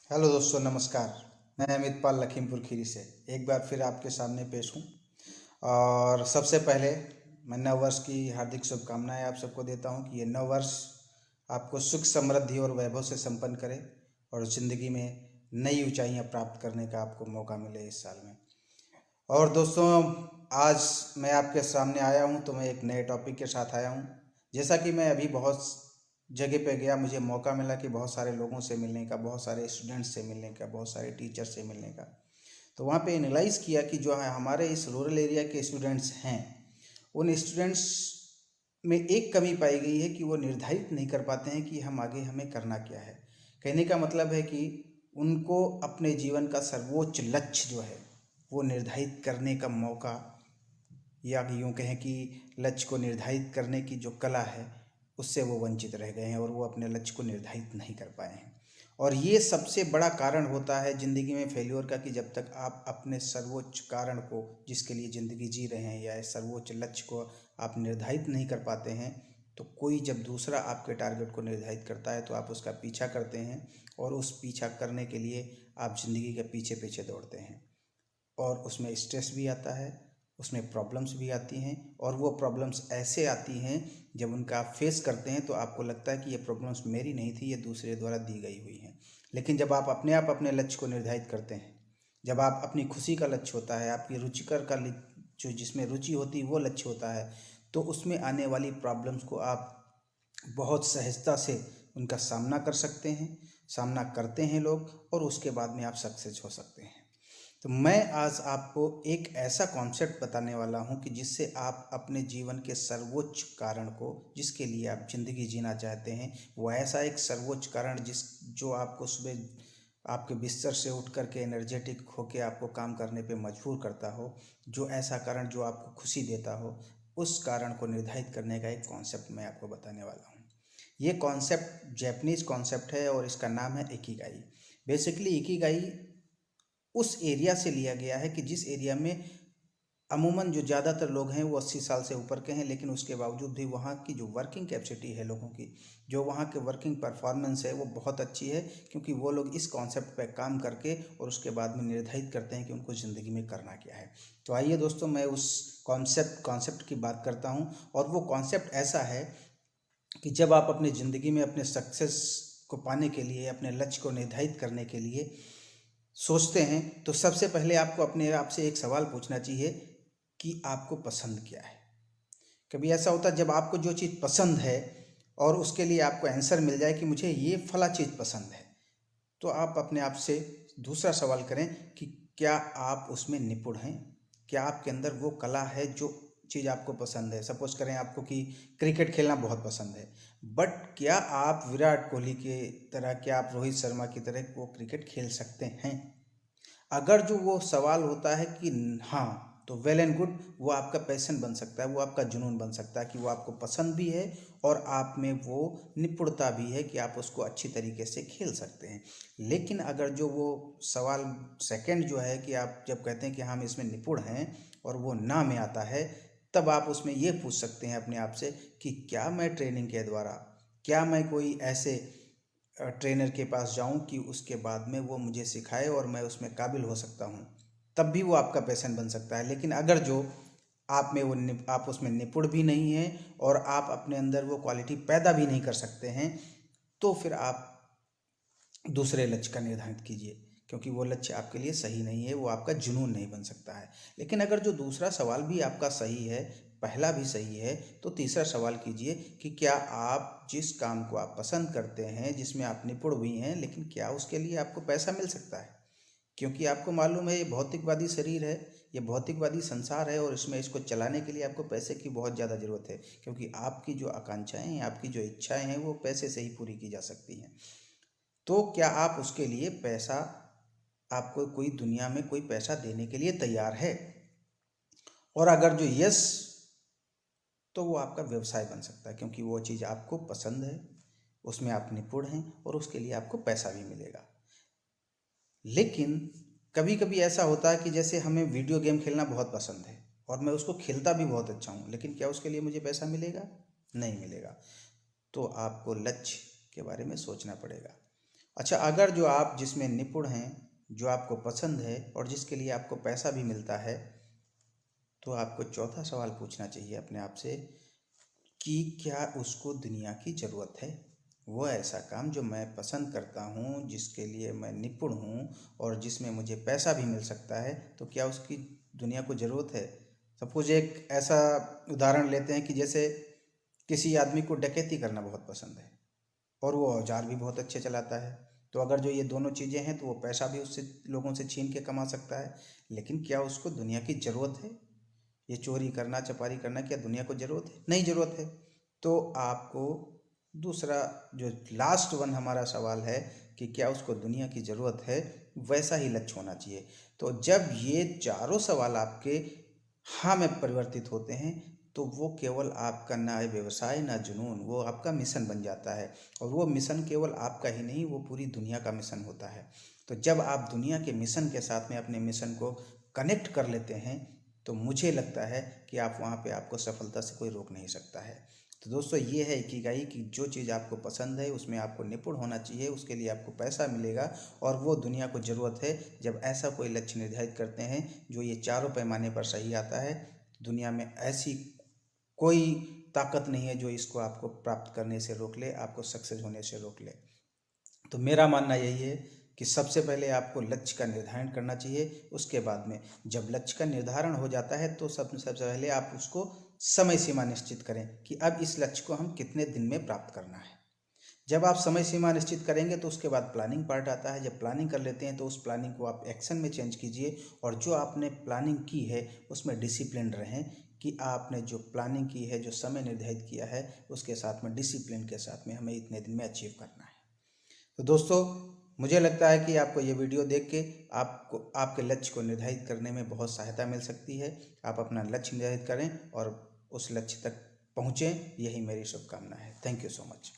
Hello दोस्तों, नमस्कार। मैं अमित पाल लखीमपुर खीरी से एक बार फिर आपके सामने पेश हूँ। और सबसे पहले मैं नव वर्ष की हार्दिक शुभकामनाएं आप सबको देता हूँ कि ये नव वर्ष आपको सुख समृद्धि और वैभव से संपन्न करे और ज़िंदगी में नई ऊंचाइयां प्राप्त करने का आपको मौका मिले इस साल में। और दोस्तों, आज मैं आपके सामने आया हूँ तो मैं एक नए टॉपिक के साथ आया हूँ। जैसा कि मैं अभी बहुत जगह पे गया, मुझे मौका मिला कि बहुत सारे लोगों से मिलने का, बहुत सारे स्टूडेंट्स से मिलने का, बहुत सारे टीचर से मिलने का। तो वहाँ पे एनालाइज़ किया कि जो है हमारे इस रूरल एरिया के स्टूडेंट्स हैं, उन स्टूडेंट्स में एक कमी पाई गई है कि वो निर्धारित नहीं कर पाते हैं कि हम आगे हमें करना क्या है। कहने का मतलब है कि उनको अपने जीवन का सर्वोच्च लक्ष्य जो है वो निर्धारित करने का मौका, या यूँ कहें कि लक्ष्य को निर्धारित करने की जो कला है उससे वो वंचित रह गए हैं और वो अपने लक्ष्य को निर्धारित नहीं कर पाए हैं। और ये सबसे बड़ा कारण होता है ज़िंदगी में फेल्योर का कि जब तक आप अपने सर्वोच्च कारण को, जिसके लिए ज़िंदगी जी रहे हैं, या सर्वोच्च लक्ष्य को आप निर्धारित नहीं कर पाते हैं, तो कोई जब दूसरा आपके टारगेट को निर्धारित करता है तो आप उसका पीछा करते हैं और उस पीछा करने के लिए आप ज़िंदगी के पीछे पीछे दौड़ते हैं। और उसमें स्ट्रेस भी आता है, उसमें प्रॉब्लम्स भी आती हैं, और वो प्रॉब्लम्स ऐसे आती हैं जब उनका आप फेस करते हैं तो आपको लगता है कि ये प्रॉब्लम्स मेरी नहीं थी, ये दूसरे द्वारा दी गई हुई हैं। लेकिन जब आप अपने लक्ष्य को निर्धारित करते हैं, जब आप अपनी खुशी का लक्ष्य होता है, आपकी रुचिकर का जो जिसमें रुचि होती है वो लक्ष्य होता है, तो उसमें आने वाली प्रॉब्लम्स को आप बहुत सहजता से उनका सामना कर सकते हैं, सामना करते हैं लोग, और उसके बाद में आप सक्सेस हो सकते हैं। तो मैं आज आपको एक ऐसा कॉन्सेप्ट बताने वाला हूं कि जिससे आप अपने जीवन के सर्वोच्च कारण को, जिसके लिए आप ज़िंदगी जीना चाहते हैं, वो ऐसा एक सर्वोच्च कारण जो आपको सुबह आपके बिस्तर से उठ कर के एनर्जेटिक होकर आपको काम करने पे मजबूर करता हो, जो ऐसा कारण जो आपको खुशी देता हो, उस कारण को निर्धारित करने का एक कॉन्सेप्ट मैं आपको बताने वाला हूँ। ये कॉन्सेप्ट जैपनीज़ कॉन्सेप्ट है और इसका नाम है इकिगाई। बेसिकली इकिगाई उस एरिया से लिया गया है कि जिस एरिया में अमूमन जो ज़्यादातर लोग हैं वो 80 साल से ऊपर के हैं, लेकिन उसके बावजूद भी वहाँ की जो वर्किंग कैपेसिटी है लोगों की, जो वहाँ के वर्किंग परफॉर्मेंस है वो बहुत अच्छी है, क्योंकि वो लोग इस कॉन्सेप्ट पे काम करके और उसके बाद में निर्धारित करते हैं कि उनको ज़िंदगी में करना क्या है। तो आइए दोस्तों, मैं उस कॉन्सेप्ट की बात करता हूँ। और वो कॉन्सेप्ट ऐसा है कि जब आप अपनी ज़िंदगी में अपने सक्सेस को पाने के लिए, अपने लक्ष्य को निर्धारित करने के लिए सोचते हैं, तो सबसे पहले आपको अपने आप से एक सवाल पूछना चाहिए कि आपको पसंद क्या है। कभी ऐसा होता है जब आपको जो चीज़ पसंद है और उसके लिए आपको आंसर मिल जाए कि मुझे ये फला चीज़ पसंद है, तो आप अपने आप से दूसरा सवाल करें कि क्या आप उसमें निपुण हैं, क्या आपके अंदर वो कला है जो चीज़ आपको पसंद है। सपोज करें आपको कि क्रिकेट खेलना बहुत पसंद है, बट क्या आप विराट कोहली के तरह, क्या आप रोहित शर्मा की तरह वो क्रिकेट खेल सकते हैं? अगर जो वो सवाल होता है कि हाँ, तो वेल एंड गुड, वो आपका पैशन बन सकता है, वो आपका जुनून बन सकता है कि वो आपको पसंद भी है और आप में वो निपुणता भी है कि आप उसको अच्छी तरीके से खेल सकते हैं। लेकिन अगर जो वो सवाल सेकंड जो है कि आप जब कहते हैं कि हम इसमें निपुण हैं और वो ना में आता है, तब आप उसमें ये पूछ सकते हैं अपने आप से कि क्या मैं ट्रेनिंग के द्वारा, क्या मैं कोई ऐसे ट्रेनर के पास जाऊं कि उसके बाद में वो मुझे सिखाए और मैं उसमें काबिल हो सकता हूं, तब भी वो आपका पैशन बन सकता है। लेकिन अगर जो आप में वो आप उसमें निपुण भी नहीं हैं और आप अपने अंदर वो क्वालिटी पैदा भी नहीं कर सकते हैं, तो फिर आप दूसरे लक्ष्य का निर्धारण कीजिए, क्योंकि वो लक्ष्य आपके लिए सही नहीं है, वो आपका जुनून नहीं बन सकता है। लेकिन अगर जो दूसरा सवाल भी आपका सही है, पहला भी सही है, तो तीसरा सवाल कीजिए कि क्या आप जिस काम को आप पसंद करते हैं, जिसमें आप निपुण भी हैं, लेकिन क्या उसके लिए आपको पैसा मिल सकता है? क्योंकि आपको मालूम है ये भौतिकवादी शरीर है, ये भौतिकवादी संसार है, और इसमें इसको चलाने के लिए आपको पैसे की बहुत ज़्यादा ज़रूरत है, क्योंकि आपकी जो आकांक्षाएं हैं, आपकी जो इच्छाएं हैं, वो पैसे से ही पूरी की जा सकती हैं। तो क्या आप उसके लिए पैसा, आपको कोई दुनिया में कोई पैसा देने के लिए तैयार है? और अगर जो यस, तो वो आपका व्यवसाय बन सकता है, क्योंकि वो चीज़ आपको पसंद है, उसमें आप निपुण हैं और उसके लिए आपको पैसा भी मिलेगा। लेकिन कभी कभी ऐसा होता है कि जैसे हमें वीडियो गेम खेलना बहुत पसंद है और मैं उसको खेलता भी बहुत अच्छा हूँ, लेकिन क्या उसके लिए मुझे पैसा मिलेगा? नहीं मिलेगा। तो आपको लक्ष्य के बारे में सोचना पड़ेगा। अच्छा, अगर जो आप जिसमें निपुण हैं, जो आपको पसंद है और जिसके लिए आपको पैसा भी मिलता है, तो आपको चौथा सवाल पूछना चाहिए अपने आप से कि क्या उसको दुनिया की ज़रूरत है? वो ऐसा काम जो मैं पसंद करता हूँ, जिसके लिए मैं निपुण हूँ और जिसमें मुझे पैसा भी मिल सकता है, तो क्या उसकी दुनिया को ज़रूरत है? सपोज एक ऐसा उदाहरण लेते हैं कि जैसे किसी आदमी को डकैती करना बहुत पसंद है और वो औजार भी बहुत अच्छे चलाता है। तो अगर जो ये दोनों चीज़ें हैं तो वो पैसा भी उससे लोगों से छीन के कमा सकता है, लेकिन क्या उसको दुनिया की ज़रूरत है? ये चोरी करना, चपारी करना, क्या दुनिया को ज़रूरत है? नहीं ज़रूरत है। तो आपको दूसरा जो लास्ट वन हमारा सवाल है कि क्या उसको दुनिया की ज़रूरत है, वैसा ही लक्ष्य होना चाहिए। तो जब ये चारों सवाल आपके हाँ में परिवर्तित होते हैं, तो वो केवल आपका ना व्यवसाय ना जुनून, वो आपका मिशन बन जाता है। और वो मिशन केवल आपका ही नहीं, वो पूरी दुनिया का मिशन होता है। तो जब आप दुनिया के मिशन के साथ में अपने मिशन को कनेक्ट कर लेते हैं, तो मुझे लगता है कि आप वहाँ पे आपको सफलता से कोई रोक नहीं सकता है। तो दोस्तों, ये है इकिगाई कि जो चीज़ आपको पसंद है उसमें आपको निपुण होना चाहिए, उसके लिए आपको पैसा मिलेगा और वो दुनिया को ज़रूरत है। जब ऐसा कोई लक्ष्य निर्धारित करते हैं जो ये चारों पैमाने पर सही आता है, दुनिया में ऐसी कोई ताकत नहीं है जो इसको आपको प्राप्त करने से रोक ले, आपको सक्सेस होने से रोक ले। तो मेरा मानना यही है कि सबसे पहले आपको लक्ष्य का निर्धारण करना चाहिए। उसके बाद में जब लक्ष्य का निर्धारण हो जाता है तो सबसे पहले आप उसको समय सीमा निश्चित करें कि अब इस लक्ष्य को हम कितने दिन में प्राप्त करना है। जब आप समय सीमा निश्चित करेंगे तो उसके बाद प्लानिंग पार्ट आता है। जब प्लानिंग कर लेते हैं तो उस प्लानिंग को आप एक्शन में चेंज कीजिए और जो आपने प्लानिंग की है उसमें डिसिप्लिन रहें कि आपने जो प्लानिंग की है, जो समय निर्धारित किया है, उसके साथ में डिसिप्लिन के साथ में हमें इतने दिन में अचीव करना है। तो दोस्तों, मुझे लगता है कि आपको ये वीडियो देख के आपको आपके लक्ष्य को निर्धारित करने में बहुत सहायता मिल सकती है। आप अपना लक्ष्य निर्धारित करें और उस लक्ष्य तक पहुँचें, यही मेरी शुभकामना है। Thank you so much.